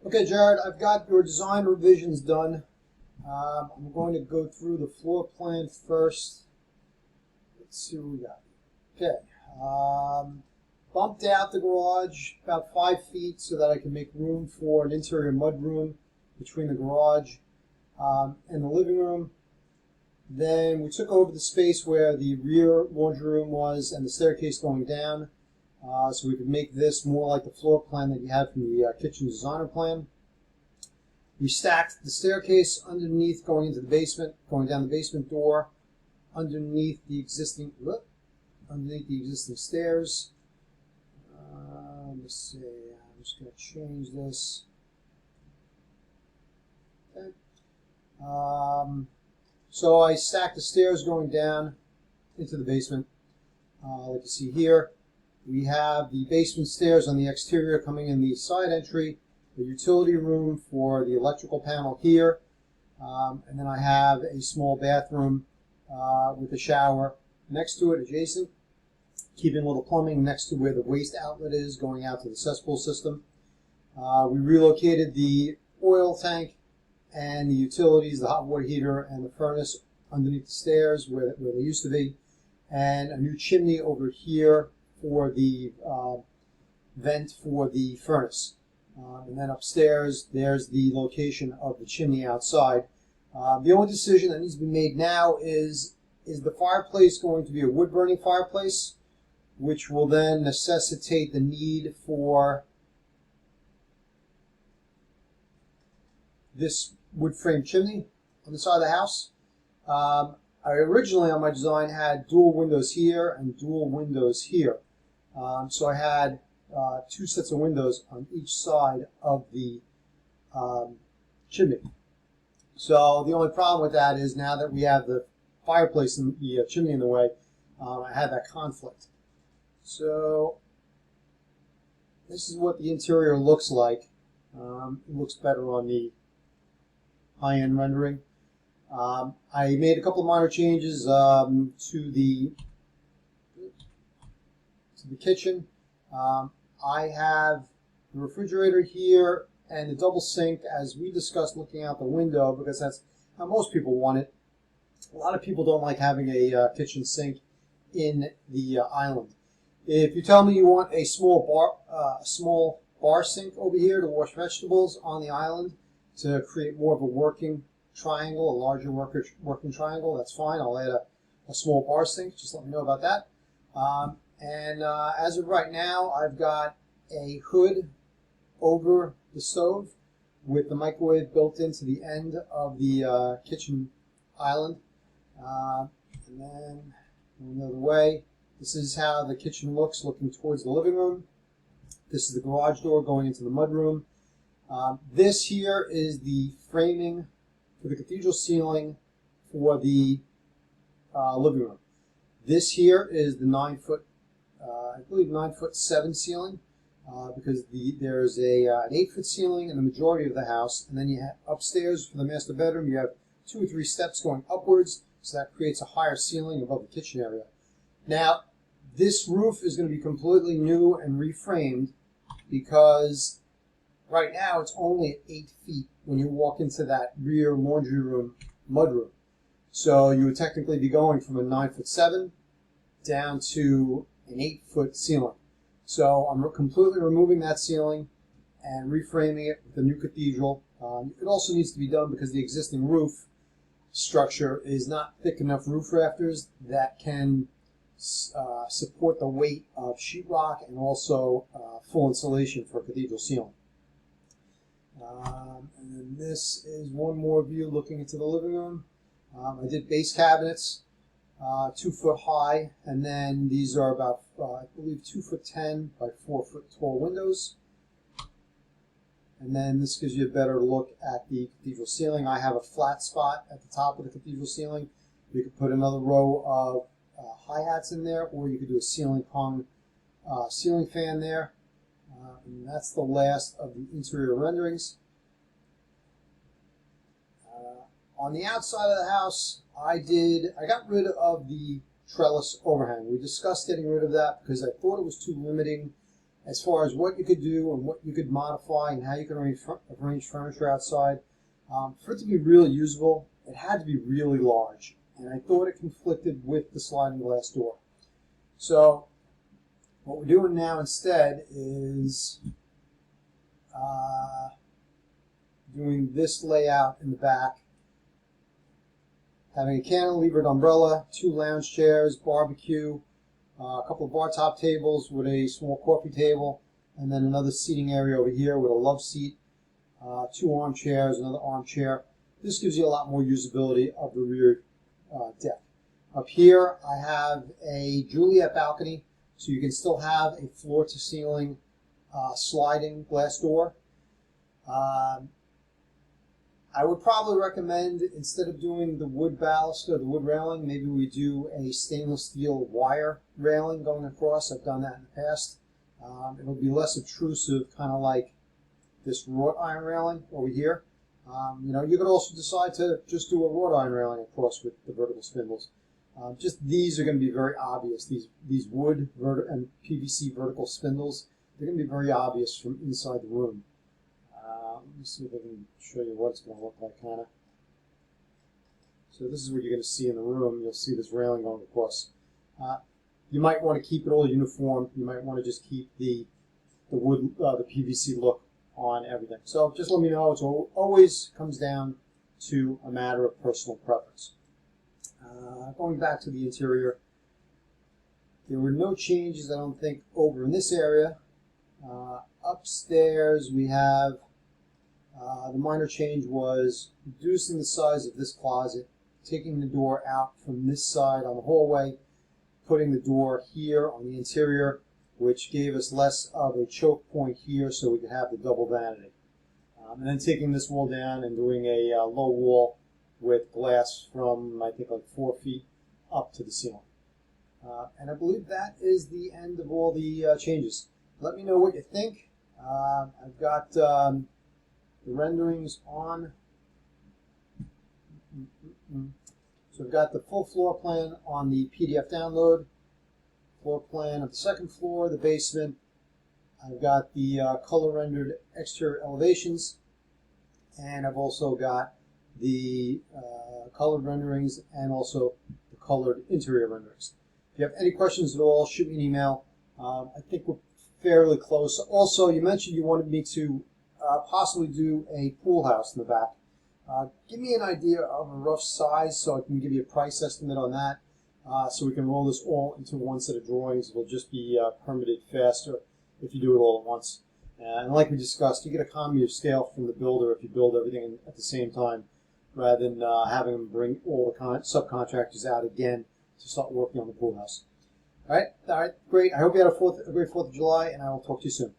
Okay, Jared, I've got your design revisions done. I'm going to go through the floor plan first. Let's see what we got. Okay. Bumped out the garage about 5 feet so that I can make room for an interior mudroom between the garage and the living room. Then we took over the space where the rear laundry room was and the staircase going down, so we could make this more like the floor plan that you had from the kitchen designer plan. We stacked the staircase underneath going into the basement, going down the basement door, underneath the existing stairs. Let me see. I'm just going to change this. Okay. So I stacked the stairs going down into the basement. Like you see here, we have the basement stairs on the exterior coming in the side entry, the utility room for the electrical panel here, and then I have a small bathroom with a shower next to it, adjacent, keeping all the plumbing next to where the waste outlet is going out to the cesspool system. We relocated the oil tank and the utilities, the hot water heater and the furnace underneath the stairs where they used to be, and a new chimney over here for the vent for the furnace. And then upstairs, there's the location of the chimney outside. The only decision that needs to be made now is the fireplace going to be a wood-burning fireplace, which will then necessitate the need for this wood frame chimney on the side of the house. I originally on my design had dual windows here and dual windows here. So I had 2 sets of windows on each side of the chimney. So the only problem with that is now that we have the fireplace and the chimney in the way, I had that conflict. So this is what the interior looks like. It looks better on the high-end rendering. I made a couple of minor changes to the kitchen. I have the refrigerator here and the double sink, as we discussed, looking out the window, because that's how most people want it. A lot of people don't like having a kitchen sink in the island. If you tell me you want a small bar sink over here to wash vegetables on the island to create more of a working triangle, a larger working triangle, that's fine. I'll add a small bar sink. Just let me know about that. As of right now, I've got a hood over the stove with the microwave built into the end of the kitchen island. And then going the other way, this is how the kitchen looks looking towards the living room. This is the garage door going into the mudroom. This here is the framing for the cathedral ceiling for the living room. This here is the 9-foot, I believe 9'7" ceiling, because there's an 8-foot ceiling in the majority of the house, and then you have upstairs for the master bedroom, you have 2 or 3 steps going upwards, so that creates a higher ceiling above the kitchen area. Now, this roof is going to be completely new and reframed, because right now it's only at 8 feet when you walk into that rear laundry room, mudroom. So you would technically be going from a 9'7" down to an 8-foot ceiling. So I'm completely removing that ceiling and reframing it with the new cathedral. It also needs to be done because the existing roof structure is not thick enough roof rafters that can support the weight of sheetrock and also full insulation for a cathedral ceiling. And then this is one more view looking into the living room. I did base cabinets, 2 foot high, and then these are about, I believe, 2'10" by 4 foot tall windows. And then this gives you a better look at the cathedral ceiling. I have a flat spot at the top of the cathedral ceiling. You could put another row of hi-hats in there, or you could do a ceiling hung ceiling fan there. And that's the last of the interior renderings. On the outside of the house, I got rid of the trellis overhang. We discussed getting rid of that because I thought it was too limiting as far as what you could do and what you could modify and how you can arrange furniture outside. For it to be really usable, it had to be really large, and I thought it conflicted with the sliding glass door. So what we're doing now instead is doing this layout in the back, having a cantilevered umbrella, 2 lounge chairs, barbecue, a couple of bar top tables with a small coffee table, and then another seating area over here with a love seat, 2 armchairs, another armchair. This gives you a lot more usability of the rear deck. Up here I have a Juliet balcony, so you can still have a floor-to-ceiling sliding glass door. I would probably recommend, instead of doing the wood baluster, the wood railing, maybe we do a stainless steel wire railing going across. I've done that in the past. It'll be less obtrusive, kind of like this wrought iron railing over here. You could also decide to just do a wrought iron railing across with the vertical spindles. Just these are going to be very obvious. These wood and PVC vertical spindles, they're going to be very obvious from inside the room. Let me see if I can show you what it's going to look like, kind of. So this is what you're going to see in the room. You'll see this railing going across. You might want to keep it all uniform. You might want to just keep the wood, the PVC look on everything. So just let me know. It always comes down to a matter of personal preference. Going back to the interior, there were no changes, I don't think, over in this area. Upstairs we have the minor change was reducing the size of this closet, taking the door out from this side on the hallway, putting the door here on the interior, which gave us less of a choke point here so we could have the double vanity. And then taking this wall down and doing a low wall with glass from, I think, like 4 feet up to the ceiling. And I believe that is the end of all the changes. Let me know what you think. I've got the renderings on. So I've got the full floor plan on the PDF download, floor plan of the second floor, the basement. I've got the color rendered exterior elevations, and I've also got the colored renderings and also the colored interior renderings. If you have any questions at all, shoot me an email. I think we're fairly close. Also, you mentioned you wanted me to possibly do a pool house in the back. Give me an idea of a rough size so I can give you a price estimate on that, so we can roll this all into one set of drawings. It'll just be permitted faster if you do it all at once. And like we discussed, you get economy of scale from the builder if you build everything at the same time, rather than having them bring all the subcontractors out again to start working on the pool house. All right, great. I hope you had a great 4th of July, and I will talk to you soon.